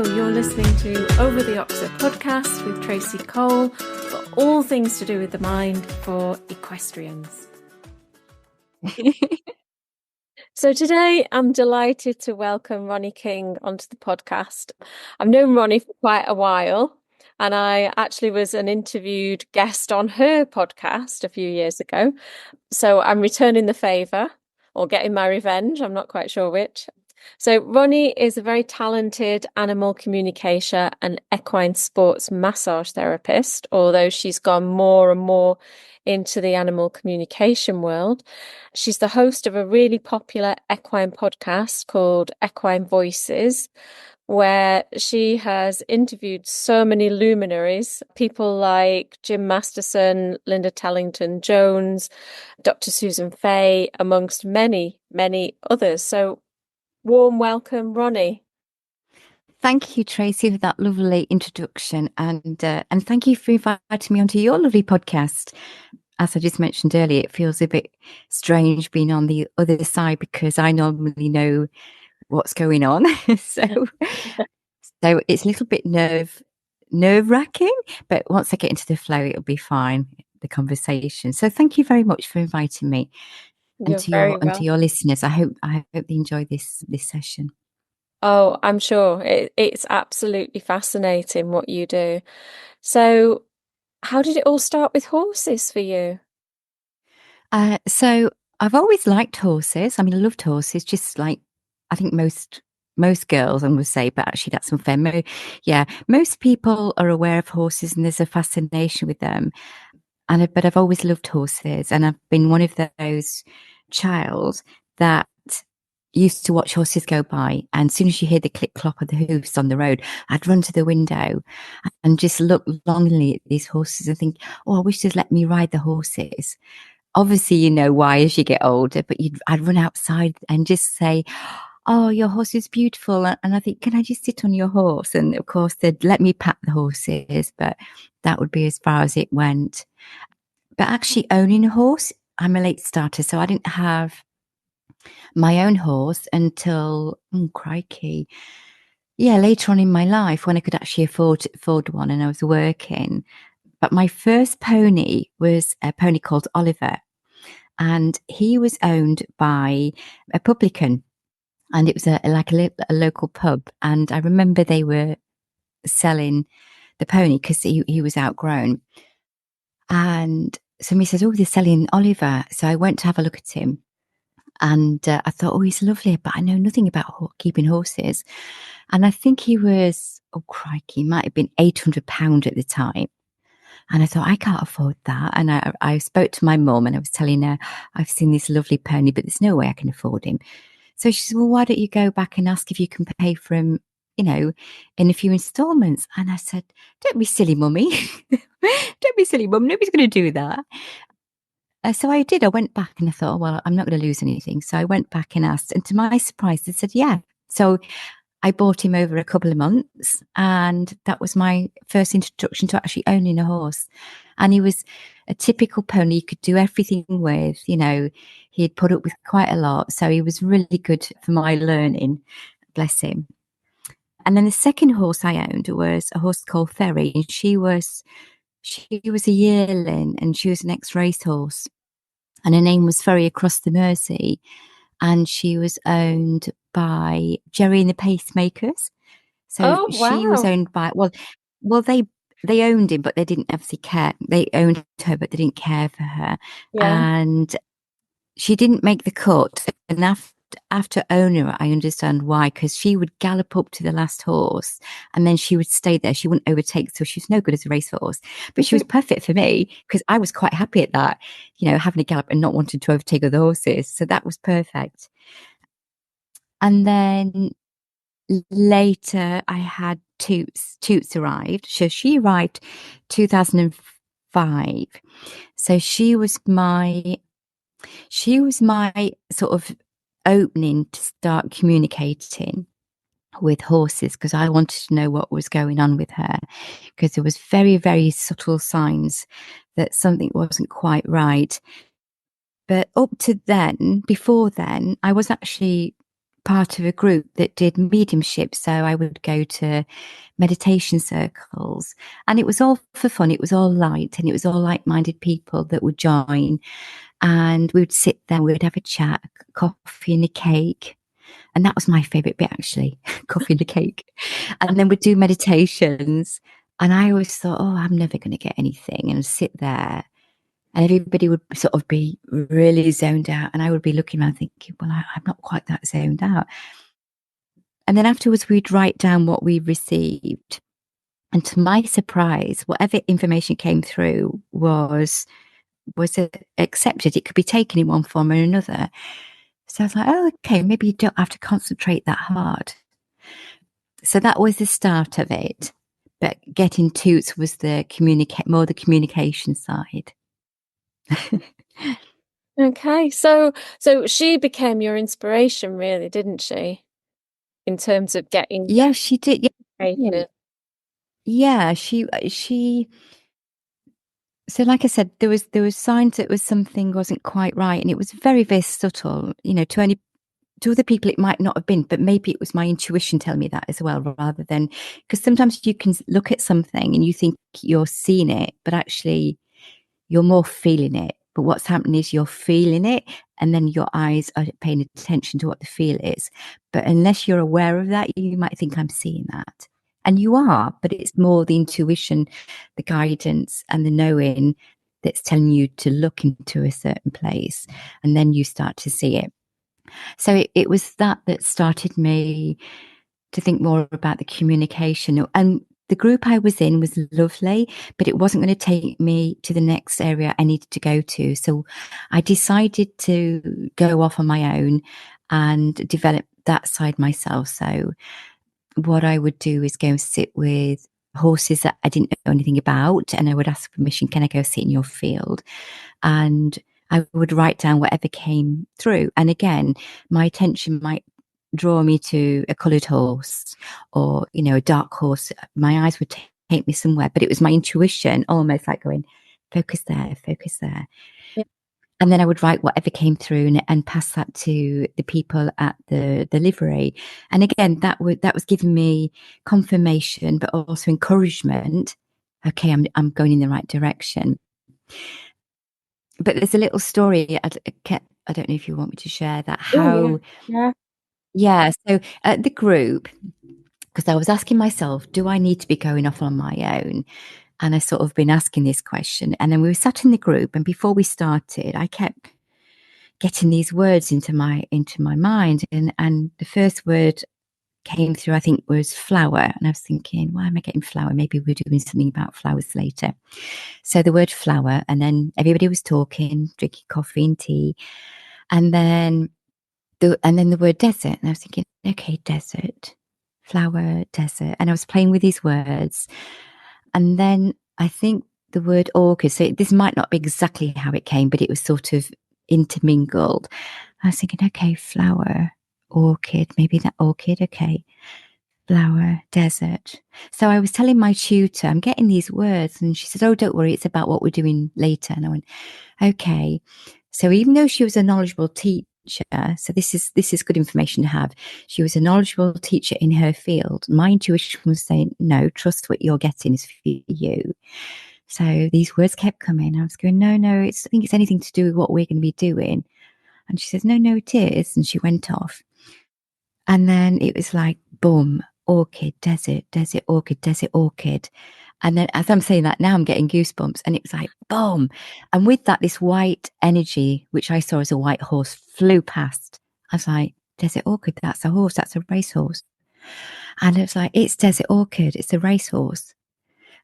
Hello, you're listening to Over the Oxer podcast with Tracy Cole for all things to do with the mind for equestrians. So today I'm delighted to welcome Ronnie King onto the podcast. I've known Ronnie for quite a while, and I actually was an interviewed guest on her podcast a few years ago. So I'm returning the favour or getting my revenge. I'm not quite sure which. So Ronnie is a very talented animal communicator and equine sports massage therapist, although she's gone more and more into the animal communication world. She's the host of a really popular equine podcast called Equine Voices, where she has interviewed so many luminaries, people like Jim Masterson, Linda Tellington-Jones, Dr. Susan Fay, amongst many, many others. So warm welcome, Ronnie. Thank you, Tracy, for that lovely introduction, and thank you for inviting me onto your lovely podcast. As I just mentioned earlier, it feels a bit strange being on the other side because I normally know what's going on, so it's a little bit nerve-wracking. But once I get into the flow, it'll be fine. The conversation. So thank you very much for inviting me, and to your listeners. I hope they enjoy this session. Oh, I'm sure it's absolutely fascinating what you do. So, how did it all start with horses for you? So I've always liked horses. I mean, I loved horses, just like I think most girls, I would say, but actually that's unfair. Most people are aware of horses and there's a fascination with them. But I've always loved horses, and I've been one of those child that used to watch horses go by, and as soon as you hear the click clop of the hoofs on the road, I'd run to the window and just look longingly at these horses and think, oh, I wish they'd let me ride the horses. Obviously, you know why as you get older, but I'd run outside and just say, oh, your horse is beautiful. And I think, can I just sit on your horse? And of course, they'd let me pat the horses, but that would be as far as it went. But actually owning a horse, I'm a late starter, so I didn't have my own horse until, crikey, later on in my life when I could actually afford one and I was working. But my first pony was a pony called Oliver, and he was owned by a publican, and it was a local pub. And I remember they were selling the pony because he was outgrown. And somebody says, oh, they're selling Oliver. So I went to have a look at him. And I thought, oh, he's lovely, but I know nothing about keeping horses. And I think he was, oh, crikey, he might have been £800 at the time. And I thought, I can't afford that. And I spoke to my mum and I was telling her, I've seen this lovely pony, but there's no way I can afford him. So she said, well, why don't you go back and ask if you can pay for him, in a few installments? And I said, don't be silly, mummy. Don't be silly, mum. Nobody's going to do that. So I did. I went back and I thought, well, I'm not going to lose anything. So I went back and asked. And to my surprise, they said, yeah. So I bought him over a couple of months, and that was my first introduction to actually owning a horse. And he was a typical pony you could do everything with. He'd put up with quite a lot. So he was really good for my learning, bless him. And then the second horse I owned was a horse called Ferry, and she was a yearling, and she was an ex-race horse, and her name was Ferry Across the Mersey. And she was owned by Jerry and the Pacemakers. So she was owned by, they owned him, but they didn't obviously care. They owned her, but they didn't care for her. Yeah. And she didn't make the cut. And after owning her, I understand why, because she would gallop up to the last horse and then she would stay there. She wouldn't overtake, so she was no good as a racehorse. But she was perfect for me because I was quite happy at that, having a gallop and not wanting to overtake other horses. So that was perfect. And then later I had Toots. Toots arrived. So she arrived 2005. So she was my sort of opening to start communicating with horses, because I wanted to know what was going on with her, because there was very, very subtle signs that something wasn't quite right. But before then, I was actually part of a group that did mediumship. So I would go to meditation circles, and it was all for fun. It was all light, and it was all like-minded people that would join. And we would sit there, we would have a chat, coffee and a cake. And that was my favorite bit, actually, coffee and a cake. And then we'd do meditations. And I always thought, oh, I'm never going to get anything. And I'd sit there, and everybody would sort of be really zoned out. And I would be looking around thinking, well, I'm not quite that zoned out. And then afterwards, we'd write down what we received. And to my surprise, whatever information came through was accepted. It could be taken in one form or another. So I was like, oh, okay, maybe you don't have to concentrate that hard. So that was the start of it. But getting toots was more the communication side. Okay. So she became your inspiration, really, didn't she? In terms of getting Yeah, she did. Yeah, educated. yeah, she. So, like I said, there was signs that was something wasn't quite right, and it was very, very subtle. To other people it might not have been, but maybe it was my intuition telling me that as well, rather than, because sometimes you can look at something and you think you're seeing it, but actually you're more feeling it. But what's happening is you're feeling it, and then your eyes are paying attention to what the feel is. But unless you're aware of that, you might think I'm seeing that. And you are, but it's more the intuition, the guidance, and the knowing that's telling you to look into a certain place, and then you start to see it. So it was that started me to think more about the communication. And the group I was in was lovely, but it wasn't going to take me to the next area I needed to go to. So I decided to go off on my own and develop that side myself. So what I would do is go and sit with horses that I didn't know anything about, and I would ask permission, can I go sit in your field? And I would write down whatever came through. And again, my attention might draw me to a coloured horse or, a dark horse. My eyes would take me somewhere, but it was my intuition almost like going, focus there, focus there. Yeah. And then I would write whatever came through and pass that to the people at the livery. And again, that was giving me confirmation, but also encouragement. Okay, I'm going in the right direction. But there's a little story. I don't know if you want me to share that. Oh, yeah. How, Yeah. yeah. So at the group, because I was asking myself, do I need to be going off on my own? And I sort of been asking this question. And then we were sat in the group, and before we started, I kept getting these words into my mind. And the first word came through, I think, was flower. And I was thinking, why am I getting flower? Maybe we're doing something about flowers later. So the word flower, and then everybody was talking, drinking coffee and tea. And then the word desert. And I was thinking, okay, desert, flower, desert. And I was playing with these words. And then I think the word orchid. So this might not be exactly how it came, but it was sort of intermingled. I was thinking, okay, flower, orchid, maybe that orchid, okay. Flower, desert. So I was telling my tutor, I'm getting these words, and she said, oh, don't worry, it's about what we're doing later. And I went, okay. So even though she was a knowledgeable teacher, so this is good information to have. She was a knowledgeable teacher in her field. My intuition was saying, no, trust what you're getting is for you. So these words kept coming. I was going, no, I think it's anything to do with what we're going to be doing. And she says, no, it is. And she went off. And then it was like, boom, orchid, desert, orchid, desert, orchid. And then as I'm saying that now, I'm getting goosebumps. And it was like, boom. And with that, this white energy, which I saw as a white horse, flew past. I was like, desert orchid, that's a horse, that's a racehorse. And it was like, it's desert orchid, it's a racehorse.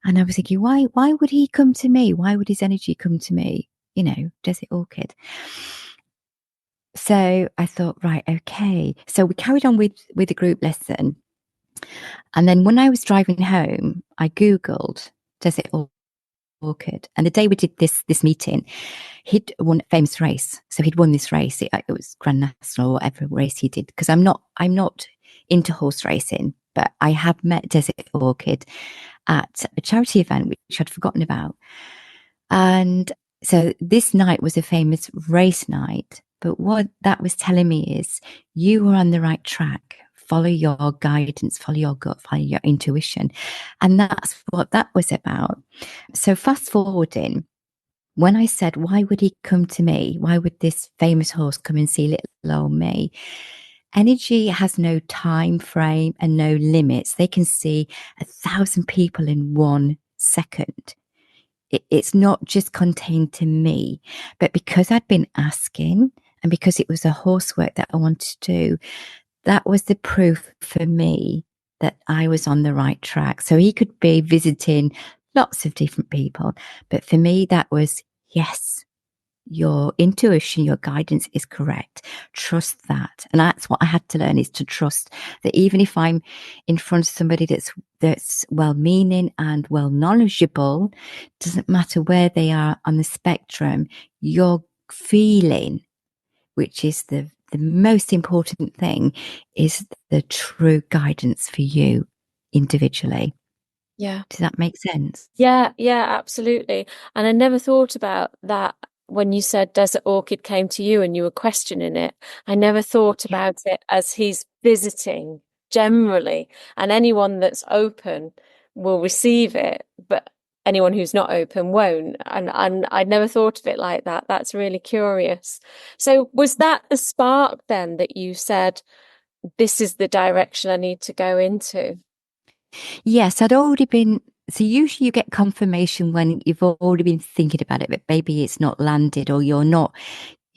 And I was thinking, why would he come to me? Why would his energy come to me? Desert orchid. So I thought, right, okay. So we carried on with the group lesson. And then when I was driving home, I Googled desert orchid. And the day we did this meeting, he'd won a famous race. So he'd won this race. It was Grand National or whatever race he did. Because I'm not into horse racing, but I have met Desert Orchid at a charity event, which I'd forgotten about. And so this night was a famous race night. But what that was telling me is you were on the right track. Follow your guidance, follow your gut, follow your intuition. And that's what that was about. So fast forwarding, when I said, why would he come to me? Why would this famous horse come and see little old me? Energy has no time frame and no limits. They can see 1,000 people in 1 second. It's not just contained to me, but because I'd been asking and because it was a horse work that I wanted to do, that was the proof for me that I was on the right track. So he could be visiting lots of different people, but for me, that was yes, your intuition, your guidance is correct. Trust that. And that's what I had to learn, is to trust that even if I'm in front of somebody that's well meaning and well knowledgeable, doesn't matter where they are on the spectrum, your feeling, which is the most important thing, is the true guidance for you individually. Yeah. Does that make sense? Yeah, yeah, absolutely. And I never thought about that when you said Desert Orchid came to you and you were questioning it. I never thought Yeah. about it as he's visiting generally, and anyone that's open will receive it, but anyone who's not open won't. And I never thought of it like that. That's really curious. So was that the spark then that you said, this is the direction I need to go into? Yes, I'd already been. So usually you get confirmation when you've already been thinking about it, but maybe it's not landed, or you're not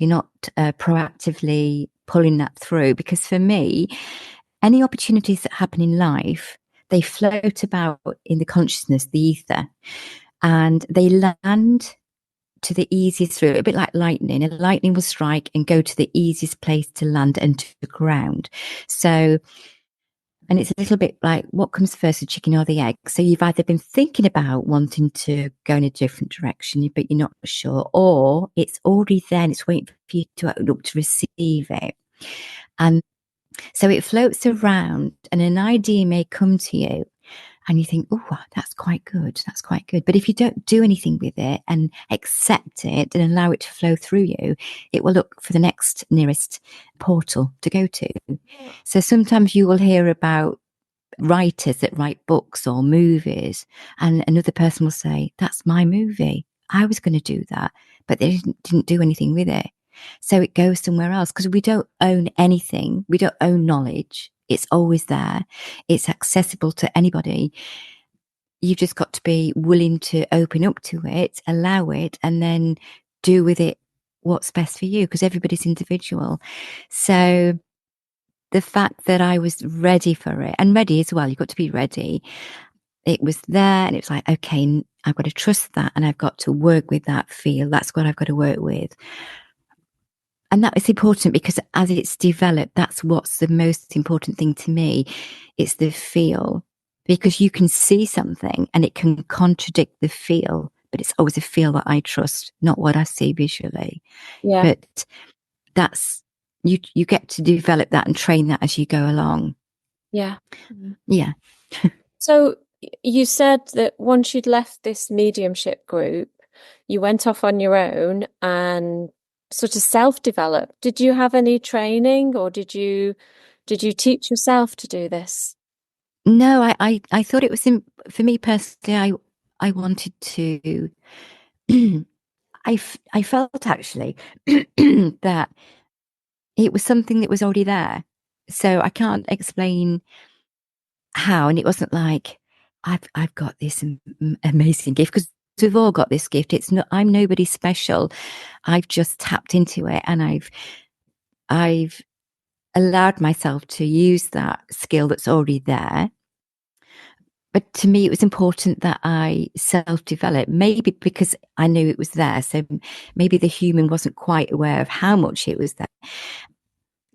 proactively pulling that through. Because for me, any opportunities that happen in life, they float about in the consciousness, the ether, and they land to the easiest route, a bit like lightning. And lightning will strike and go to the easiest place to land and to the ground. So, and it's a little bit like, what comes first, the chicken or the egg? So you've either been thinking about wanting to go in a different direction, but you're not sure, or it's already there and it's waiting for you to open up to receive it. And so it floats around and an idea may come to you and you think, oh, that's quite good. That's quite good. But if you don't do anything with it and accept it and allow it to flow through you, it will look for the next nearest portal to go to. So sometimes you will hear about writers that write books or movies, and another person will say, that's my movie. I was going to do that, but they didn't do anything with it. So it goes somewhere else because we don't own anything. We don't own knowledge. It's always there. It's accessible to anybody. You've just got to be willing to open up to it, allow it, and then do with it what's best for you, because everybody's individual. So the fact that I was ready for it, and ready as well, you've got to be ready. It was there and it was like, okay, I've got to trust that and I've got to work with that feel. That's what I've got to work with. And that is important because as it's developed, that's what's the most important thing to me. It's the feel, because you can see something and it can contradict the feel, but it's always a feel that I trust, not what I see visually. Yeah, But that's, you get to develop that and train that as you go along. yeah. Yeah. So you said that once you'd left this mediumship group, you went off on your own and sort of self-developed. Did you have any training, or did you teach yourself to do this? No, I thought it was for me personally. I wanted to. I felt actually that it was something that was already there. So I can't explain how. And it wasn't like I've got this amazing gift, because we've all got this gift. It's not. I'm nobody special. I've just tapped into it, and I've allowed myself to use that skill that's already there. But to me, it was important that I self develop, maybe because I knew it was there. So maybe the human wasn't quite aware of how much it was there.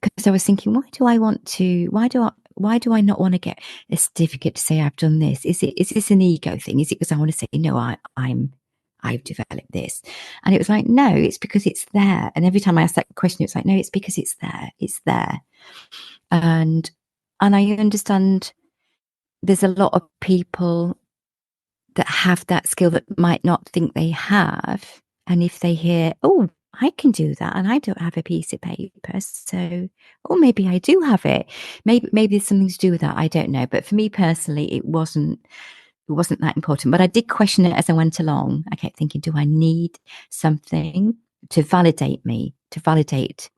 Because I was thinking, why do I not want to get a certificate to say I've done this? Is this an ego thing? Is it because I want to say, no, I've developed this? And it was like, no, it's because it's there. And every time I asked that question, it's like, no, it's because it's there. It's there. And, and I understand there's a lot of people that have that skill that might not think they have. And if they hear, oh, I can do that, and I don't have a piece of paper. So, or maybe I do have it. Maybe there's something to do with that. I don't know. But for me personally, it wasn't that important. But I did question it as I went along. I kept thinking, do I need something to validate me, to validate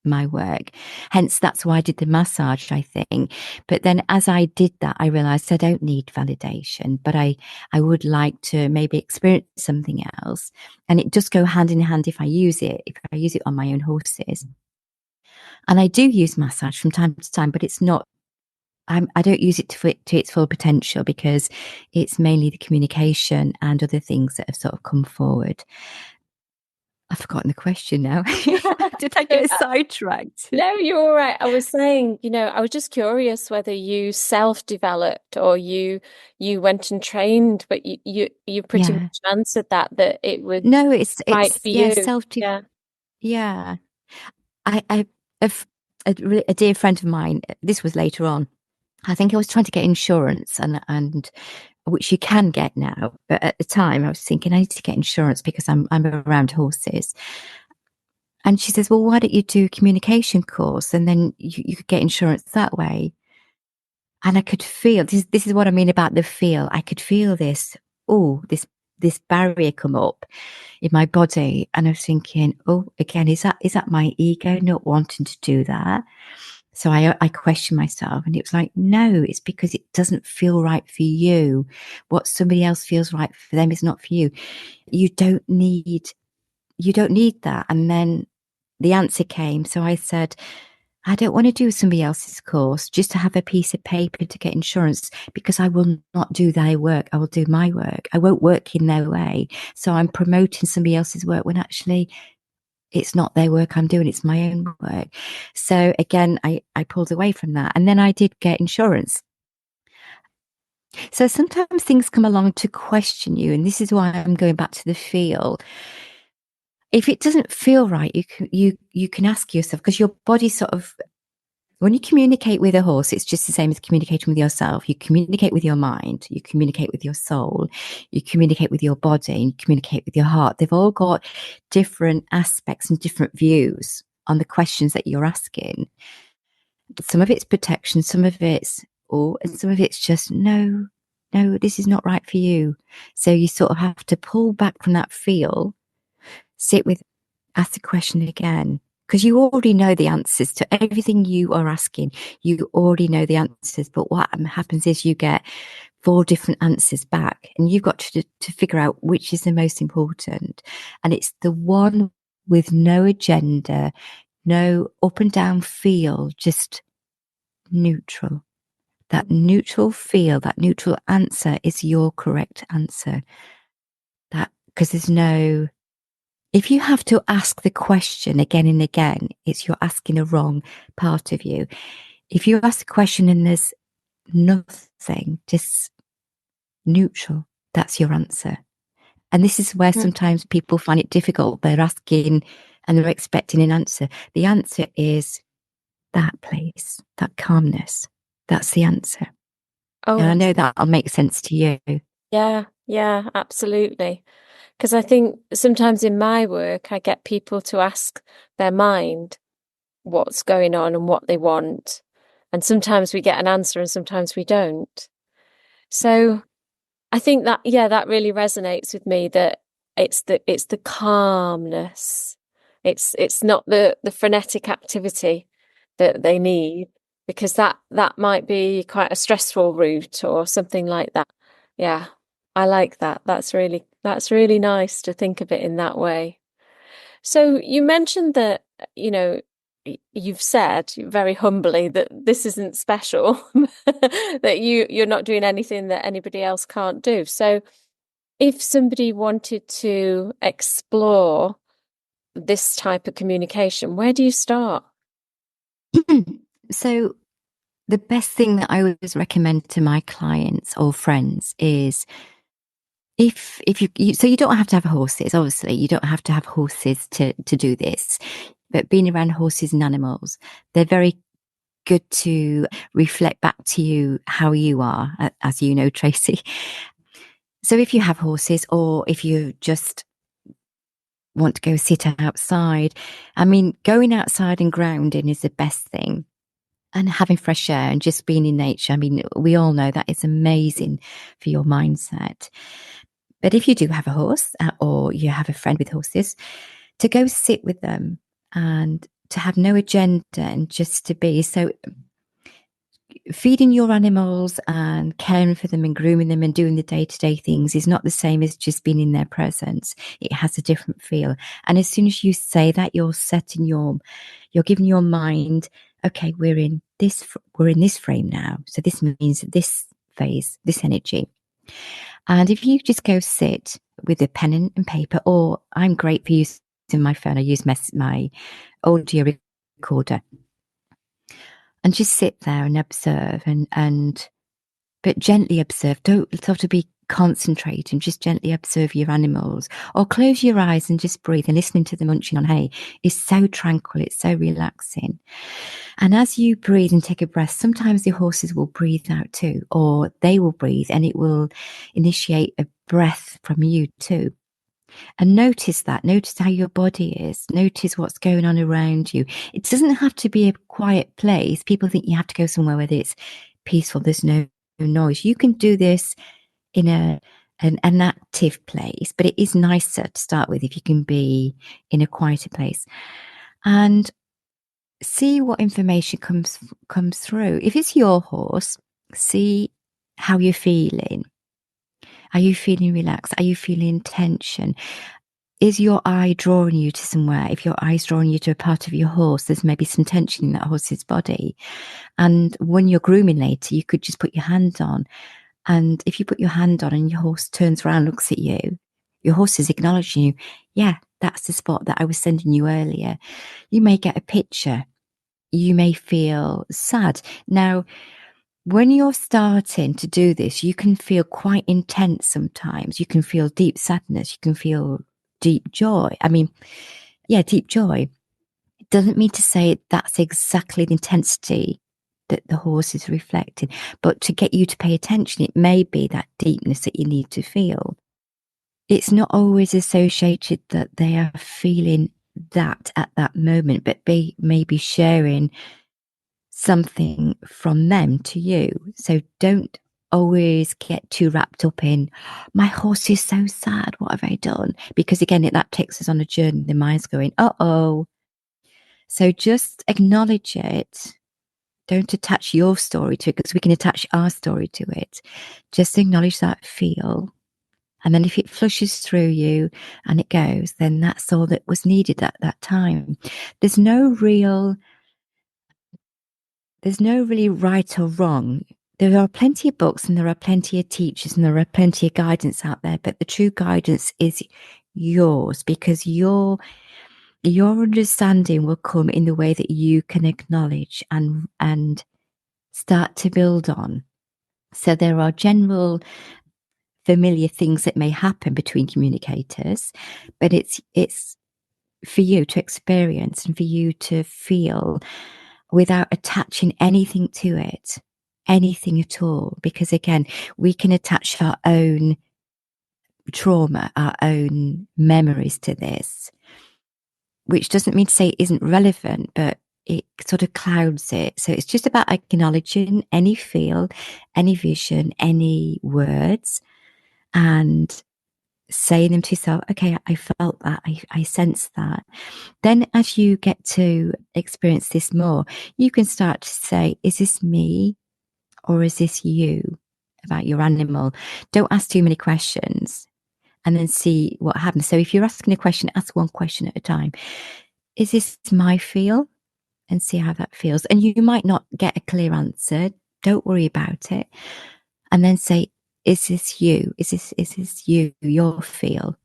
my work? Hence, that's why I did the massage, I think. But then as I did that, I realized I don't need validation, but I would like to maybe experience something else. And it does go hand in hand if I use it on my own horses. And I do use massage from time to time, but it's not, I don't use it to its full potential because it's mainly the communication and other things that have sort of come forward. I've forgotten the question now. Did I get sidetracked? No, you're all right. I was saying, I was just curious whether you self-developed or you went and trained, but you pretty Yeah. much answered that it was No, it's right it's for yeah, you. self. Yeah. Yeah. I a dear friend of mine, this was later on. I think I was trying to get insurance and which you can get now, but at the time I was thinking I need to get insurance because I'm around horses. And she says, "Well, why don't you do a communication course and then you could get insurance that way?" And I could feel this is what I mean about the feel. I could feel this barrier come up in my body, and I was thinking, oh, again, is that my ego not wanting to do that? So I questioned myself, and it was like, no, it's because it doesn't feel right for you. What somebody else feels right for them is not for you. You don't need you don't need that. And then the answer came. So I said, I don't want to do somebody else's course just to have a piece of paper to get insurance because I will not do their work. I will do my work. I won't work in their way. So I'm promoting somebody else's work when actually it's not their work I'm doing, it's my own work. So again, I pulled away from that. And then I did get insurance. So sometimes things come along to question you. And this is why I'm going back to the feel. If it doesn't feel right, you can ask yourself, because your body sort of, when you communicate with a horse, it's just the same as communicating with yourself. You communicate with your mind, you communicate with your soul, you communicate with your body, and you communicate with your heart. They've all got different aspects and different views on the questions that you're asking. Some of it's protection, some of it's and some of it's just no, no, this is not right for you. So you sort of have to pull back from that feel, sit with, ask the question again, because you already know the answers to everything you are asking. You already know the answers, but what happens is you get four different answers back, and you've got to figure out which is the most important. And it's the one with no agenda, no up and down feel, just neutral. That neutral feel, that neutral answer is your correct answer. That, because there's no, if you have to ask the question again and again, it's you're asking a wrong part of you. If you ask the question and there's nothing, just neutral, that's your answer. And this is where Mm. sometimes people find it difficult. They're asking and they're expecting an answer. The answer is that place, that calmness. That's the answer. And I Oh, know that'll make sense to you. yeah, yeah, absolutely. Because I think sometimes in my work, I get people to ask their mind what's going on and what they want. And sometimes we get an answer and sometimes we don't. So I think that, yeah, that really resonates with me that it's the calmness. It's not the frenetic activity that they need because that might be quite a stressful route or something like that. Yeah, I like that. That's really nice to think of it in that way. So you mentioned that, you've said very humbly that this isn't special, that you're not doing anything that anybody else can't do. So if somebody wanted to explore this type of communication, where do you start? So the best thing that I always recommend to my clients or friends is if so you don't have to have horses, obviously you don't have to have horses to do this, but being around horses and animals, they're very good to reflect back to you how you are, as you know, Tracy. So if you have horses, or if you just want to go sit outside. I mean, going outside and grounding is the best thing. And having fresh air and just being in nature. I mean, we all know that is amazing for your mindset. But if you do have a horse or you have a friend with horses, to go sit with them and to have no agenda and just to be. So feeding your animals and caring for them and grooming them and doing the day-to-day things is not the same as just being in their presence. It has a different feel. And as soon as you say that, you're giving your mind, okay, we're in this frame now. So this means this phase, this energy. And if you just go sit with a pen and paper, or I'm great for using my phone. I use my audio recorder and just sit there and observe and but gently observe. Don't sort of be concentrating, just gently observe your animals or close your eyes and just breathe. And listening to the munching on hay is so tranquil. It's so relaxing. And as you breathe and take a breath, sometimes the horses will breathe out too, or they will breathe and it will initiate a breath from you too. And notice that. Notice how your body is. Notice what's going on around you. It doesn't have to be a quiet place. People think you have to go somewhere where it's peaceful. There's no noise. You can do this in an active place, but it is nicer to start with if you can be in a quieter place. And see what information comes through. If it's your horse, see how you're feeling. Are you feeling relaxed? Are you feeling tension? Is your eye drawing you to somewhere? If your eye's drawing you to a part of your horse, there's maybe some tension in that horse's body. And when you're grooming later, you could just put your hand on. And if you put your hand on and your horse turns around, looks at you, your horse is acknowledging you. Yeah, that's the spot that I was sending you earlier. You may get a picture. You may feel sad. Now, when you're starting to do this, you can feel quite intense sometimes. You can feel deep sadness. You can feel deep joy. I mean, yeah, deep joy. It doesn't mean to say that's exactly the intensity that the horse is reflecting, but to get you to pay attention, it may be that deepness that you need to feel. It's not always associated that they are feeling that at that moment, but they may be sharing something from them to you. So don't always get too wrapped up in my horse is so sad. What have I done? Because again, that takes us on a journey. The mind's going, oh. So just acknowledge it. Don't attach your story to it because we can attach our story to it. Just acknowledge that feel. And then if it flushes through you and it goes, then that's all that was needed at that time. There's no really right or wrong. There are plenty of books and there are plenty of teachers and there are plenty of guidance out there, but the true guidance is yours because your understanding will come in the way that you can acknowledge and start to build on. So there are general familiar things that may happen between communicators, but it's for you to experience and for you to feel without attaching anything to it, anything at all. Because again, we can attach our own trauma, our own memories to this, which doesn't mean to say it isn't relevant, but it sort of clouds it. So it's just about acknowledging any feel, any vision, any words, and saying them to yourself, okay, I felt that, I sensed that. Then as you get to experience this more, you can start to say, is this me or is this you about your animal? Don't ask too many questions and then see what happens. So if you're asking a question, ask one question at a time. Is this my feel? And see how that feels. And you might not get a clear answer. Don't worry about it. And then say, is this you? Is this you, your feel?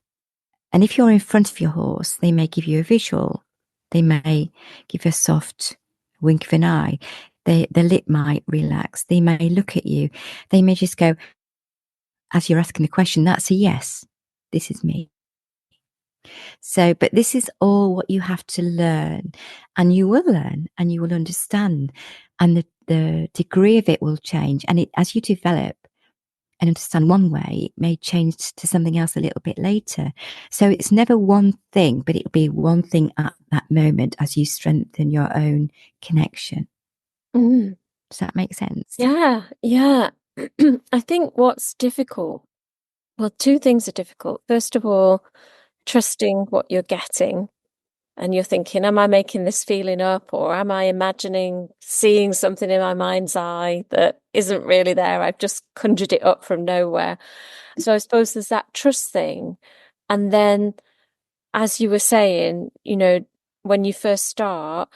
And if you're in front of your horse, they may give you a visual. They may give a soft wink of an eye. The lip might relax. They may look at you. They may just go, as you're asking the question, that's a yes. This is me. So, but this is all what you have to learn, and you will learn and you will understand, and the degree of it will change. And as you develop, and understand one way, it may change to something else a little bit later. So it's never one thing, but it'll be one thing at that moment as you strengthen your own connection. Mm. Does that make sense? Yeah, yeah. I think what's difficult, well, two things are difficult. First of all, trusting what you're getting. And you're thinking, am I making this feeling up, or am I imagining seeing something in my mind's eye that isn't really there? I've just conjured it up from nowhere. So I suppose there's that trust thing. And then, as you were saying, when you first start,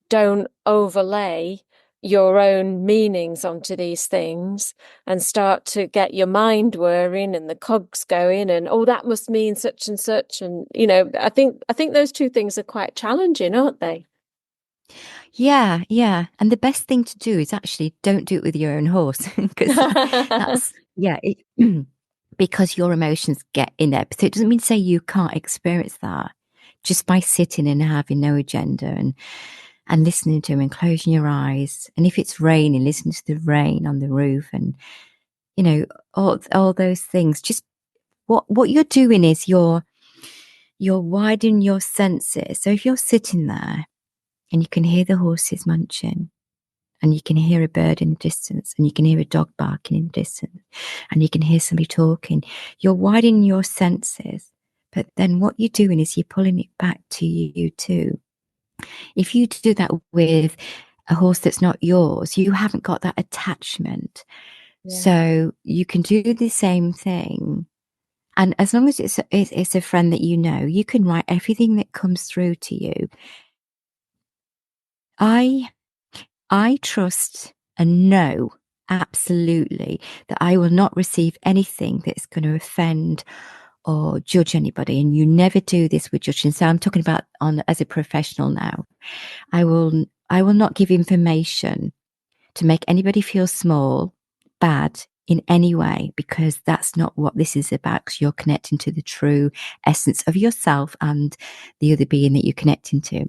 don't overlay your own meanings onto these things and start to get your mind whirring and the cogs going and oh, that must mean such and such. And I think those two things are quite challenging, aren't they? Yeah, yeah. And the best thing to do is actually don't do it with your own horse because that's, yeah, because your emotions get in there. So it doesn't mean to say you can't experience that just by sitting and having no agenda and listening to him and closing your eyes. And if it's raining, listen to the rain on the roof and, you know, all those things. Just what you're doing is you're widening your senses. So if you're sitting there and you can hear the horses munching, and you can hear a bird in the distance, and you can hear a dog barking in the distance, and you can hear somebody talking, you're widening your senses. But then what you're doing is you're pulling it back to you too. If you do that with a horse that's not yours, you haven't got that attachment. Yeah. So you can do the same thing. And as long as it's a friend that you can write everything that comes through to you. I I trust and know absolutely that I will not receive anything that's going to offend or judge anybody. And you never do this with judging. So I'm talking about on as a professional now. I will not give information to make anybody feel small, bad in any way, because that's not what this is about. Because you're connecting to the true essence of yourself and the other being that you're connecting to.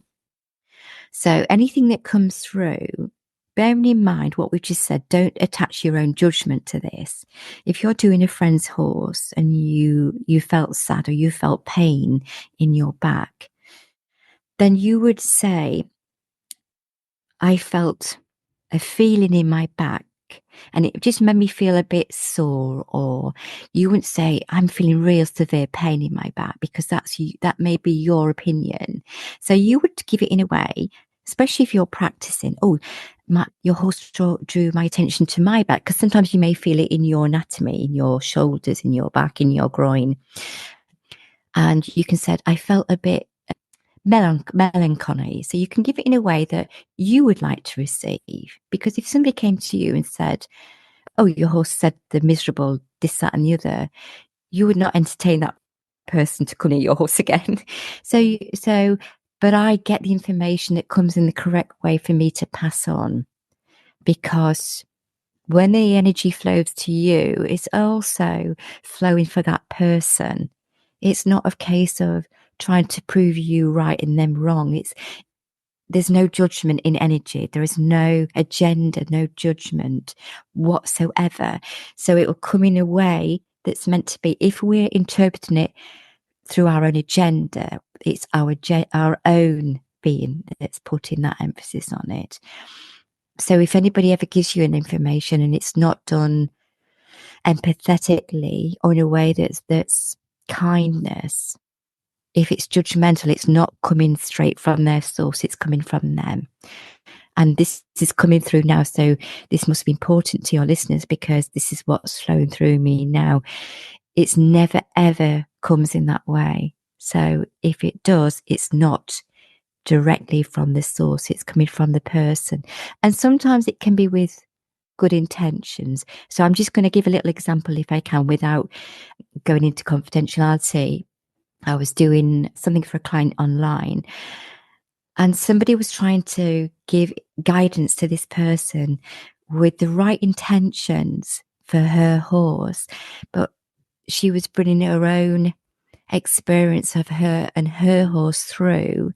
So anything that comes through, bearing in mind what we just said, don't attach your own judgment to this. If you're doing a friend's horse and you felt sad or you felt pain in your back, then you would say, I felt a feeling in my back and it just made me feel a bit sore, or you wouldn't say I'm feeling real severe pain in my back, because that may be your opinion. So you would give it in a way, especially if you're practicing. Oh, your horse drew my attention to my back, because sometimes you may feel it in your anatomy, in your shoulders, in your back, in your groin, and you can say I felt a bit melancholy. So you can give it in a way that you would like to receive. Because if somebody came to you and said, oh, your horse said the miserable this, that, and the other, you would not entertain that person to come near your horse again. But I get the information that comes in the correct way for me to pass on, because when the energy flows to you, it's also flowing for that person. It's not a case of trying to prove you right and them wrong. There's no judgment in energy. There is no agenda, no judgment whatsoever. So it will come in a way that's meant to be. If we're interpreting it through our own agenda, it's our own being that's putting that emphasis on it. So if anybody ever gives you an information and it's not done empathetically or in a way that's kindness, if it's judgmental, it's not coming straight from their source, it's coming from them. And this is coming through now. So this must be important to your listeners, because this is what's flowing through me now. It's never, ever comes in that way. So if it does, it's not directly from the source, it's coming from the person. And sometimes it can be with good intentions. So I'm just going to give a little example, if I can, without going into confidentiality. I was doing something for a client online, and somebody was trying to give guidance to this person with the right intentions for her horse, but she was bringing her own experience of her and her horse through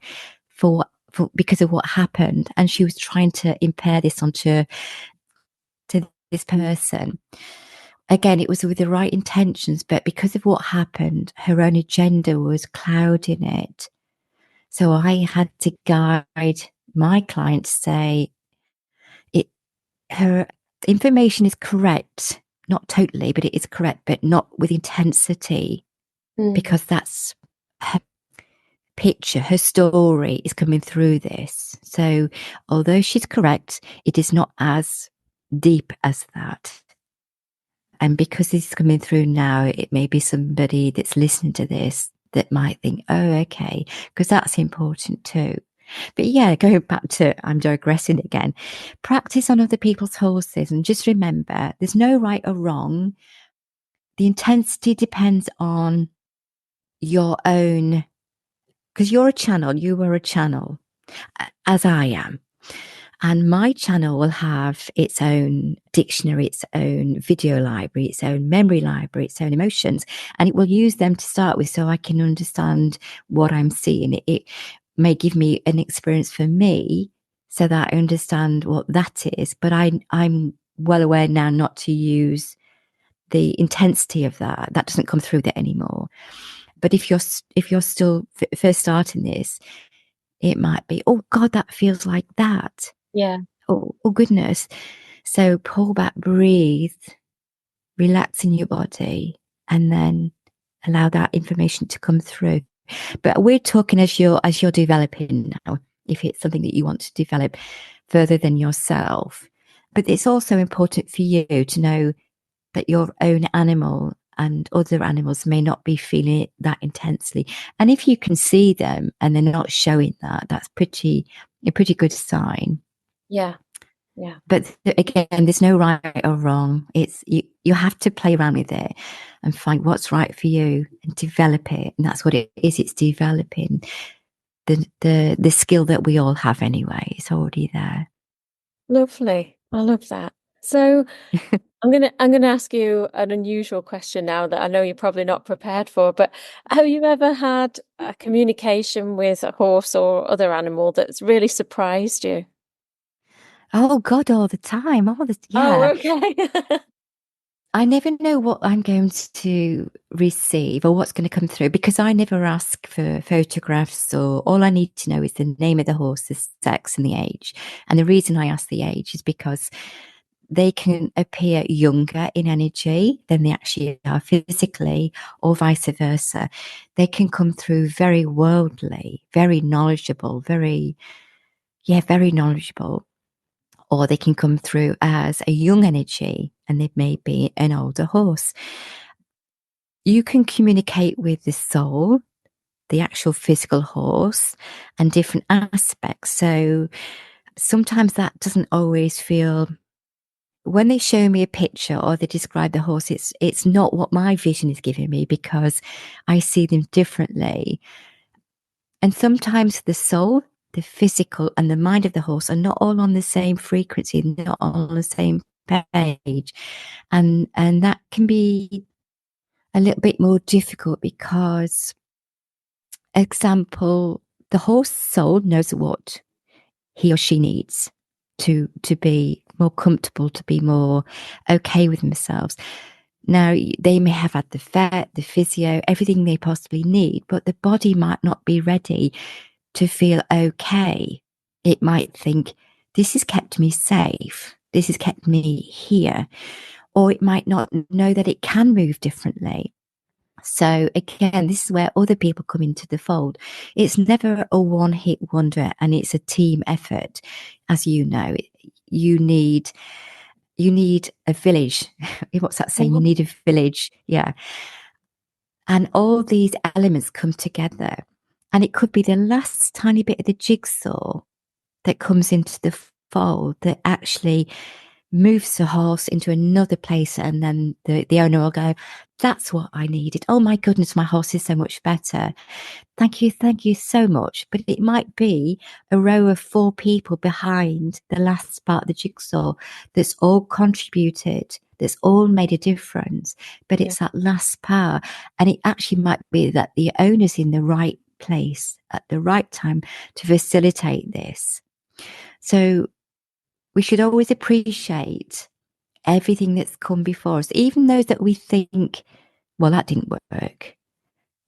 because of what happened, and she was trying to impair this onto to this person. again, it was with the right intentions, but because of what happened, her own agenda was clouding it. So I had to guide my client to say it, her information is correct, not totally, but it is correct, but not with intensity, Mm. because that's her picture, her story is coming through this. So although she's correct, it is not as deep as that. And because this is coming through now, it may be somebody that's listening to this that might think, oh, okay, because that's important too. But yeah, going back to, I'm digressing again, practice on other people's horses. And just remember, there's no right or wrong. The intensity depends on your own, because you're a channel, you are a channel, as I am. And my channel will have its own dictionary, its own video library, its own memory library, its own emotions. And it will use them to start with so I can understand what I'm seeing. It may give me an experience for me so that I understand what that is. But I'm well aware now not to use the intensity of that. That doesn't come through there anymore. But if you're still first starting this, it might be, oh God, that feels like that. Yeah. Oh goodness. So pull back, breathe, relax in your body, and then allow that information to come through. But we're talking as you're developing now, if it's something that you want to develop further than yourself. But it's also important for you to know that your own animal and other animals may not be feeling it that intensely. And if you can see them and they're not showing that, that's a pretty good sign. Yeah. Yeah. But again, there's no right or wrong. It's you have to play around with it and find what's right for you and develop it. And that's what it is. It's developing the skill that we all have anyway. It's already there. Lovely. I love that. So I'm gonna ask you an unusual question now that I know you're probably not prepared for, but have you ever had a communication with a horse or other animal that's really surprised you? Oh God, all the time. All the Oh, yeah. okay. I never know what I'm going to receive or what's going to come through because I never ask for photographs or all I need to know is the name of the horse, the sex and the age. And the reason I ask the age is because they can appear younger in energy than they actually are physically or vice versa. They can come through very worldly, very knowledgeable, very knowledgeable, or they can come through as a young energy and they may be an older horse. You can communicate with the soul, the actual physical horse, and different aspects. So sometimes that doesn't always feel when they show me a picture or they describe the horse, it's not what my vision is giving me because I see them differently. And sometimes the soul, the physical, and the mind of the horse are not all on the same frequency, not all on the same page. And that can be a little bit more difficult because, example, the horse soul knows what he or she needs to be more comfortable, to be more okay with themselves. Now, they may have had the vet, the physio, everything they possibly need, but the body might not be ready to feel okay. It might think, this has kept me safe. This has kept me here. Or it might not know that it can move differently. So again, this is where other people come into the fold. It's never a one hit wonder and it's a team effort. As you know, you need a village. What's that saying? You need a village. Yeah. And all these elements come together. And it could be the last tiny bit of the jigsaw that comes into the fold that actually moves the horse into another place. And then the owner will go, that's what I needed. Oh my goodness, my horse is so much better. Thank you so much. But it might be a row of four people behind the last part of the jigsaw that's all contributed, that's all made a difference. But Yeah. it's that last part. And it actually might be that the owner's in the right place at the right time to facilitate this. So we should always appreciate everything that's come before us, even those that we think, well, that didn't work.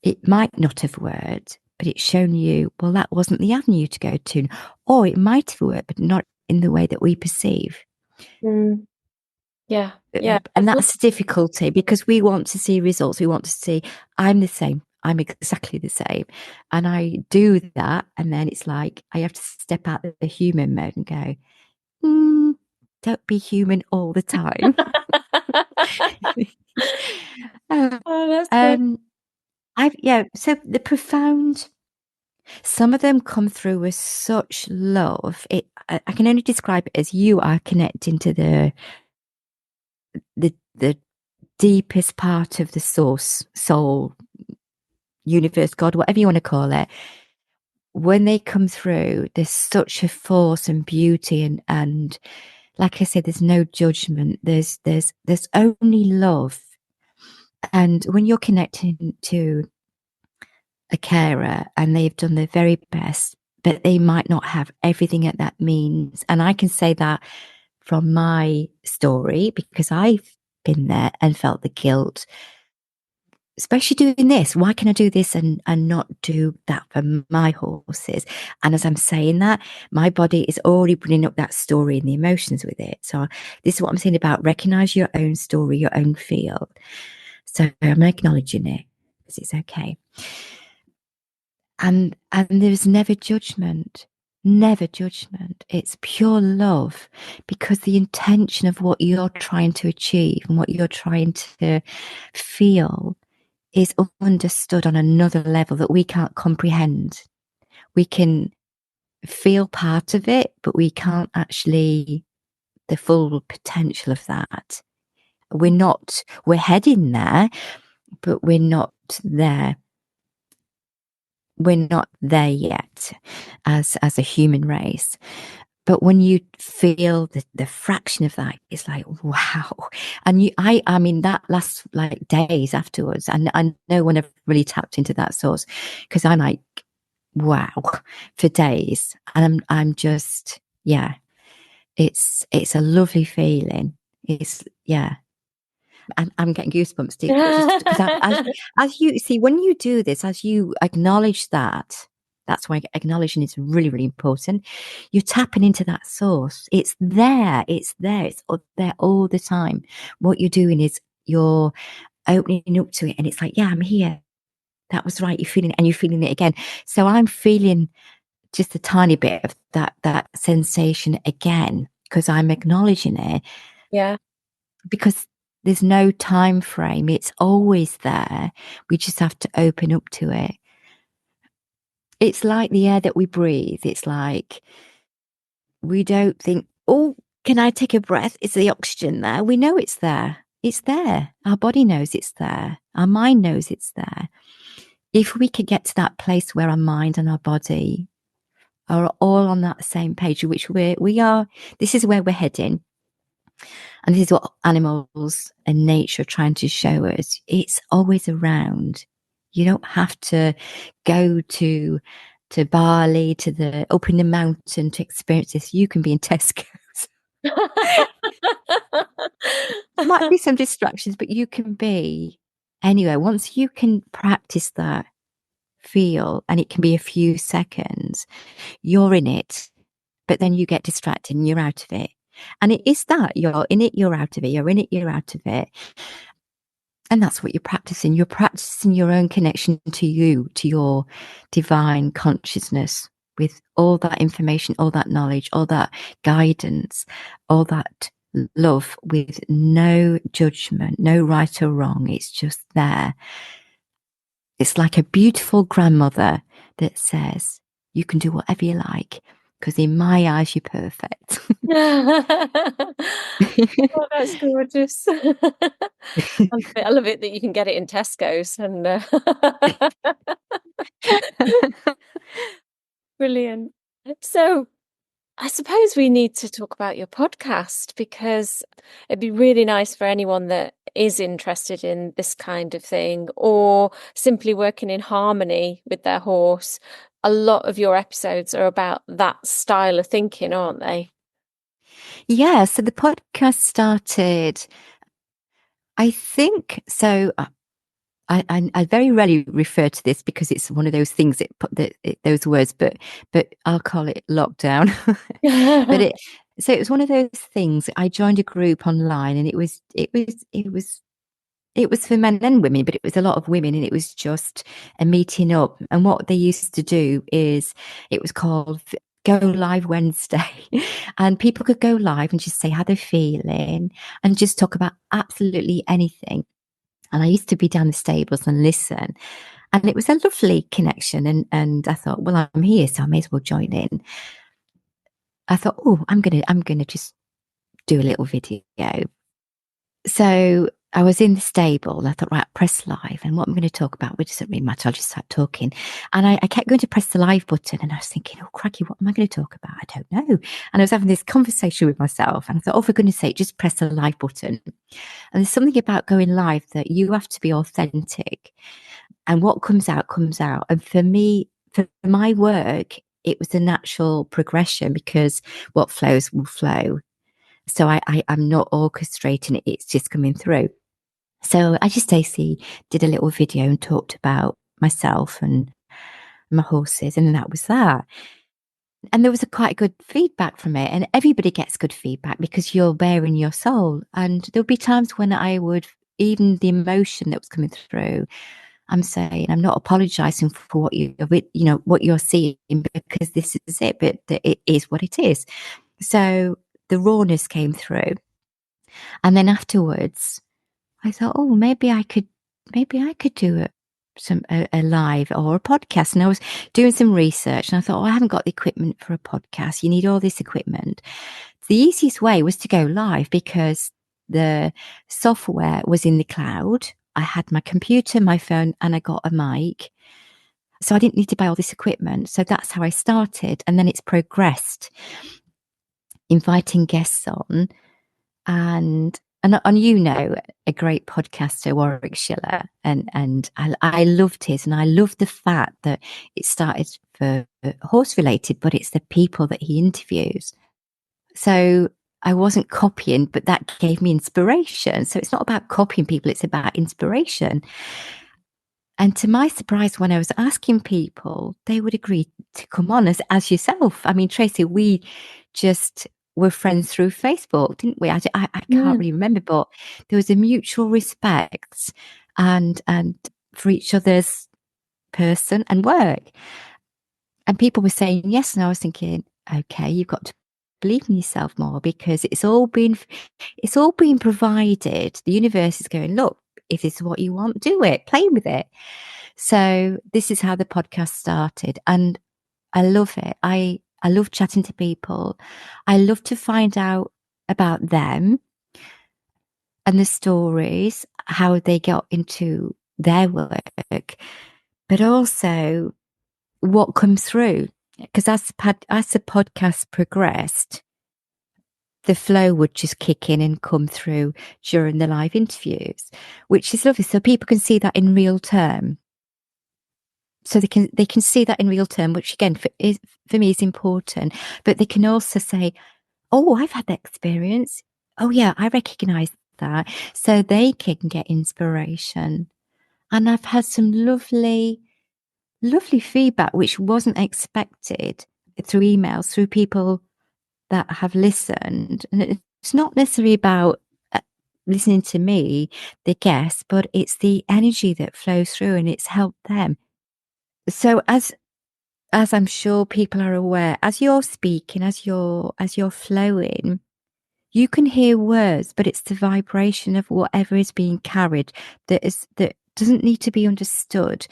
It might not have worked, but it's shown you, well, that wasn't the avenue to go to. Or it might have worked, but not in the way that we perceive. Mm. Yeah, yeah. And that's the difficulty because we want to see results. We want to see, I'm the same. I'm exactly the same. And I do that. And then it's like, I have to step out of the human mode and go, don't be human all the time. um, Oh, that's good. um, so the profound, some of them come through with such love. I can only describe it as you are connecting to the deepest part of the source, soul, universe, God, whatever you want to call it. When they come through, there's such a force and beauty and like I said, there's no judgment. There's only love. And when you're connecting to a carer and they've done their very best, but they might not have everything that means. And I can say that from my story because I've been there and felt the guilt, especially doing this. Why can I do this and not do that for my horses? And as I'm saying that, my body is already bringing up that story and the emotions with it. So this is what I'm saying about recognize your own story, your own field. So I'm acknowledging it because it's okay. And there's never judgment. Never judgment. It's pure love because the intention of what you're trying to achieve and what you're trying to feel is understood on another level that we can't comprehend. We can feel part of it, but we can't actually the full potential of that. We're heading there, but we're not there. We're not there yet as a human race. But when you feel the fraction of that, it's like, wow. And I mean, that lasts like days afterwards. And I know when I've really tapped into that source, because I'm like, wow, for days. And I'm just, yeah, it's a lovely feeling. It's, yeah. I'm getting goosebumps too, just because as you see, when you do this, as you acknowledge that, that's why acknowledging is really, really important. You're tapping into that source. It's there. It's there. It's there all the time. What you're doing is you're opening up to it, and it's like, yeah, I'm here. That was right. You're feeling it, and you're feeling it again. So I'm feeling just a tiny bit of that sensation again because I'm acknowledging it. Yeah. Because there's no time frame. It's always there. We just have to open up to it. It's like the air that we breathe. It's like we don't think, oh, can I take a breath? Is the oxygen there? We know it's there. It's there. Our body knows it's there. Our mind knows it's there. If we could get to that place where our mind and our body are all on that same page, which we are, this is where we're heading. And this is what animals and nature are trying to show us. It's always around. You don't have to go to Bali, to the up in the mountain to experience this. You can be in Tesco's. Might be some distractions, but you can be anyway. Once you can practice that feel, and it can be a few seconds, you're in it, but then you get distracted and you're out of it. And it is that you're in it, you're out of it, you're in it, you're out of it. And that's what you're practicing. You're practicing your own connection to you, to your divine consciousness with all that information, all that knowledge, all that guidance, all that love with no judgment, no right or wrong. It's just there. It's like a beautiful grandmother that says, you can do whatever you like, because in my eyes, you're perfect. Oh, that's gorgeous. I love it that you can get it in Tesco's and brilliant. So I suppose we need to talk about your podcast because it'd be really nice for anyone that is interested in this kind of thing or simply working in harmony with their horse. A lot of your episodes are about that style of thinking, aren't they? Yeah, so the podcast started, I think, so I very rarely refer to this because it's one of those things that put those words, but I'll call it lockdown. But so it was one of those things. I joined a group online, and it was for men and women, but it was a lot of women, and it was just a meeting up. And what they used to do is it was called Go Live Wednesday, and people could go live and just say how they're feeling and just talk about absolutely anything. And I used to be down the stables and listen. And it was a lovely connection. And I thought, well, I'm here, so I may as well join in. I thought, oh, I'm gonna just do a little video. So I was in the stable and I thought, right, press live. And what I'm going to talk about, which doesn't really matter, I'll just start talking. And I kept going to press the live button and I was thinking, oh, cracky, what am I going to talk about? I don't know. And I was having this conversation with myself and I thought, oh, for goodness sake, just press the live button. And there's something about going live that you have to be authentic. And what comes out, comes out. And for me, for my work, it was a natural progression because what flows will flow. So I'm not orchestrating it, it's just coming through. So I just basically did a little video and talked about myself and my horses, and that was that. And there was a quite good feedback from it, and everybody gets good feedback because you're bearing your soul. And there'll be times when I would, even the emotion that was coming through, I'm saying I'm not apologizing for what you're seeing because this is it, but it is what it is. So the rawness came through, and then afterwards I thought, oh, maybe I could do a live or a podcast. And I was doing some research and I thought, oh, I haven't got the equipment for a podcast. You need all this equipment. The easiest way was to go live because the software was in the cloud. I had my computer, my phone, and I got a mic. So I didn't need to buy all this equipment. So that's how I started. And then it's progressed, inviting guests on and a great podcaster, Warwick Schiller, and I loved his, and I loved the fact that it started for horse related, but it's the people that he interviews. So I wasn't copying, but that gave me inspiration. So it's not about copying people; it's about inspiration. And to my surprise, when I was asking people, they would agree to come on as yourself. I mean, Tracy, we just were friends through Facebook, didn't we? I can't really remember, but there was a mutual respect and for each other's person and work. And people were saying yes, and I was thinking, okay, you've got to believe in yourself more because it's all been provided. The universe is going, look, if this is what you want, do it, play with it. So this is how the podcast started, and I love it. I love chatting to people. I love to find out about them and the stories, how they got into their work, but also what comes through. Because as the podcast progressed, the flow would just kick in and come through during the live interviews, which is lovely. So people can see that in real time. So they can see that in real time, which again for me is important. But they can also say, "Oh, I've had that experience. Oh yeah, I recognise that." So they can get inspiration. And I've had some lovely, lovely feedback, which wasn't expected through emails, through people that have listened. And it's not necessarily about listening to me, the guest, but it's the energy that flows through and it's helped them. So as I'm sure people are aware, as you're speaking, as you're flowing, you can hear words, but it's the vibration of whatever is being carried that doesn't need to be understood.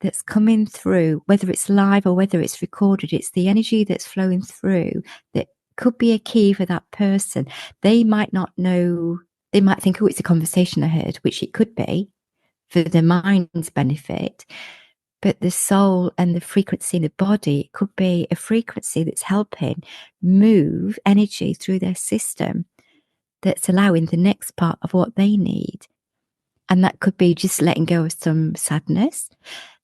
That's coming through, whether it's live or whether it's recorded. It's the energy that's flowing through that could be a key for that person. They might not know. They might think, oh, it's a conversation I heard, which it could be for the mind's benefit. But the soul and the frequency in the body could be a frequency that's helping move energy through their system that's allowing the next part of what they need. And that could be just letting go of some sadness,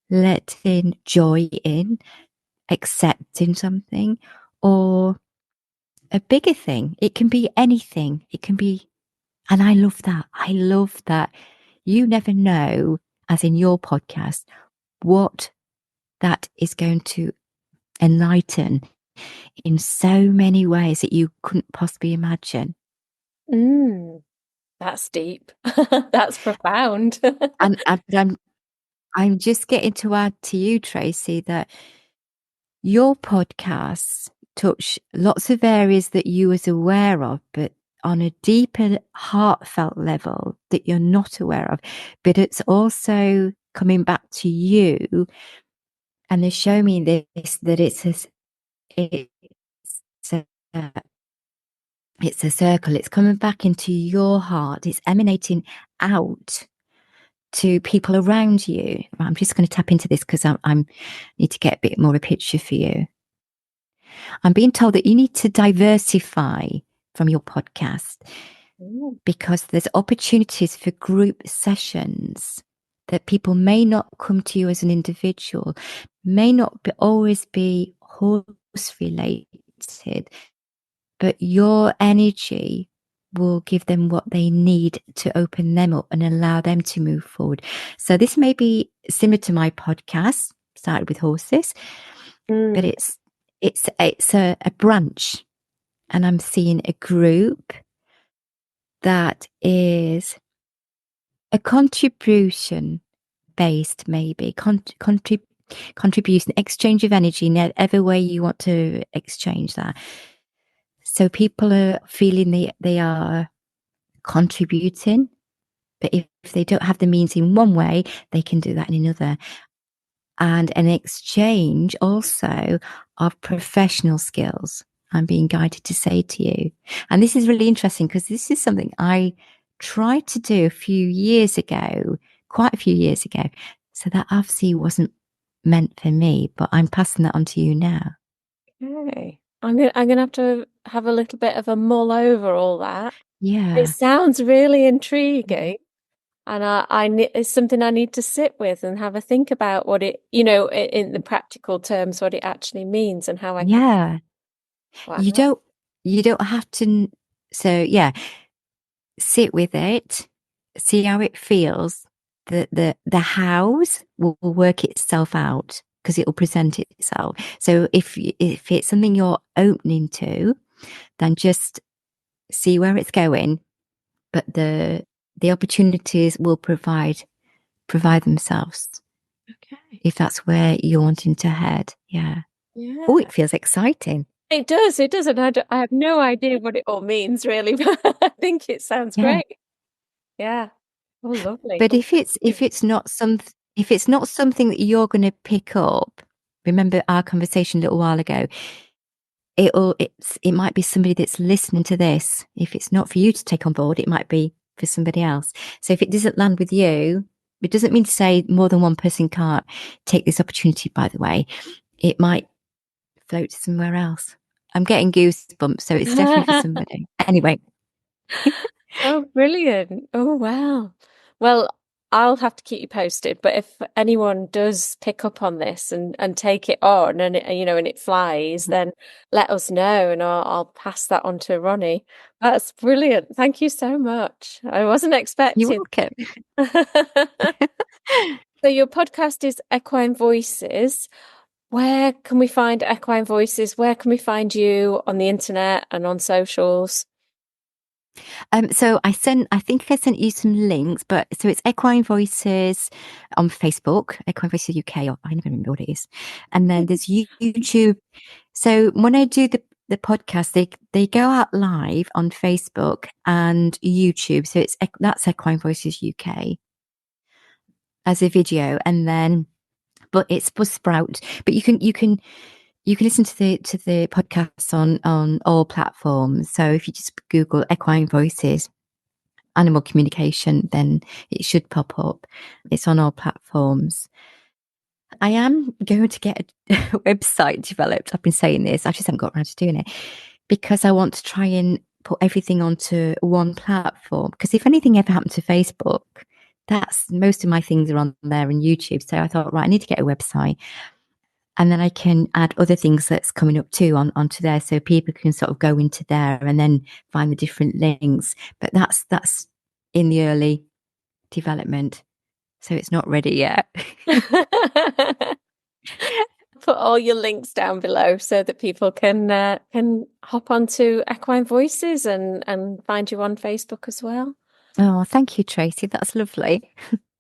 letting joy in, accepting something, or a bigger thing. It can be anything. It can be, and I love that. I love that you never know, as in your podcast, what that is going to enlighten in so many ways that you couldn't possibly imagine. Mm, that's deep. That's profound. And I'm just getting to add to you, Tracy, that your podcasts touch lots of areas that you was aware of, but on a deeper, heartfelt level that you're not aware of. But it's also coming back to you, and they show me this that a, it's a circle. It's coming back into your heart. It's emanating out to people around you. I'm just going to tap into this because I'm need to get a bit more of a picture for you. I'm being told that you need to diversify from your podcast because there's opportunities for group sessions that people may not come to you as an individual, may not always be horse related, but your energy will give them what they need to open them up and allow them to move forward. So this may be similar to my podcast, started with horses, but it's a branch, and I'm seeing a group that is a contribution based, maybe contribution, exchange of energy in whatever way you want to exchange that. So people are feeling they are contributing, but if they don't have the means in one way, they can do that in another. And an exchange also of professional skills. I'm being guided to say to you. And this is really interesting because this is something I tried to do a few years ago, quite a few years ago. So that obviously wasn't meant for me, but I'm passing that on to you now. Okay. I'm gonna have a little bit of a mull over all that. It Yeah. sounds really intriguing, and it's something I need to sit with and have a think about what it, in the practical terms, what it actually means and how I can. Yeah. You Wow. don't you don't have to. So yeah, sit with it, see how it feels. The hows will work itself out because it will present itself. So if it's something you're opening to, then just see where it's going. But the opportunities will provide themselves Okay. if that's where you're wanting to head. Yeah. Oh, Yeah. it feels exciting. It does. It does. And I have no idea what it all means, really, but I think it sounds Yeah. great. Yeah. Oh, lovely. But Oh, if it's not something that you're going to pick up, remember our conversation a little while ago. It might be somebody that's listening to this. If it's not for you to take on board, it might be for somebody else. So if it doesn't land with you, it doesn't mean to say more than one person can't take this opportunity. By the way, it might float somewhere else. I'm getting goosebumps, so it's definitely for somebody. Anyway, Oh, brilliant. Oh, wow. Well, I'll have to keep you posted, but if anyone does pick up on this and take it on and and it flies, then let us know and I'll pass that on to Ronnie. That's brilliant. Thank you so much. I wasn't you're expecting. welcome. So your podcast is Equine Voices. Where can we find Equine Voices? Where can we find you on the internet and on socials? So I think I sent you some links, but so it's Equine Voices on Facebook, Equine Voices UK, or I never remember what it is. And then there's YouTube. So when I do the podcast, they go out live on Facebook and YouTube. So that's Equine Voices UK as a video, and then but it's Buzzsprout. But you can listen to the podcasts on all platforms. So if you just Google Equine Voices animal communication, then it should pop up. It's on all platforms. I am going to get a website developed. I've been saying this, I just haven't got around to doing it because I want to try and put everything onto one platform. Because if anything ever happened to Facebook, that's most of my things are on there and YouTube. So I thought, right, I need to get a website. and then I can add other things that's coming up too onto there, so people can sort of go into there and then find the different links. But that's in the early development, so it's not ready yet. Put all your links down below so that people can hop onto Equine Voices and find you on Facebook as well. Oh, thank you, Tracy. That's lovely.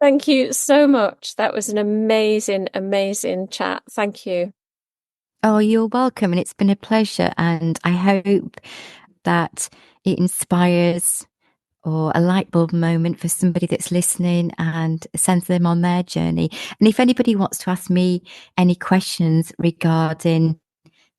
Thank you so much. That was an amazing, amazing chat. Thank you. Oh, you're welcome, and it's been a pleasure. And I hope that it inspires or a light bulb moment for somebody that's listening and sends them on their journey. And if anybody wants to ask me any questions regarding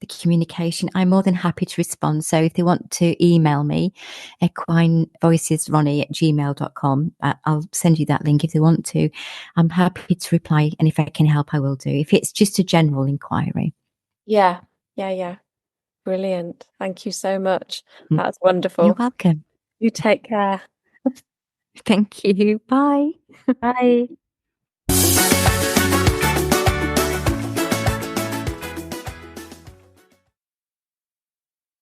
the communication, I'm more than happy to respond. So if they want to email me, equinevoicesronnie@gmail.com, I'll send you that link if they want to. I'm happy to reply. And if I can help, I will do. If it's just a general inquiry. Yeah, yeah. Brilliant. Thank you so much. Mm. That's You're wonderful. welcome. You take care. Thank you. Bye. Bye.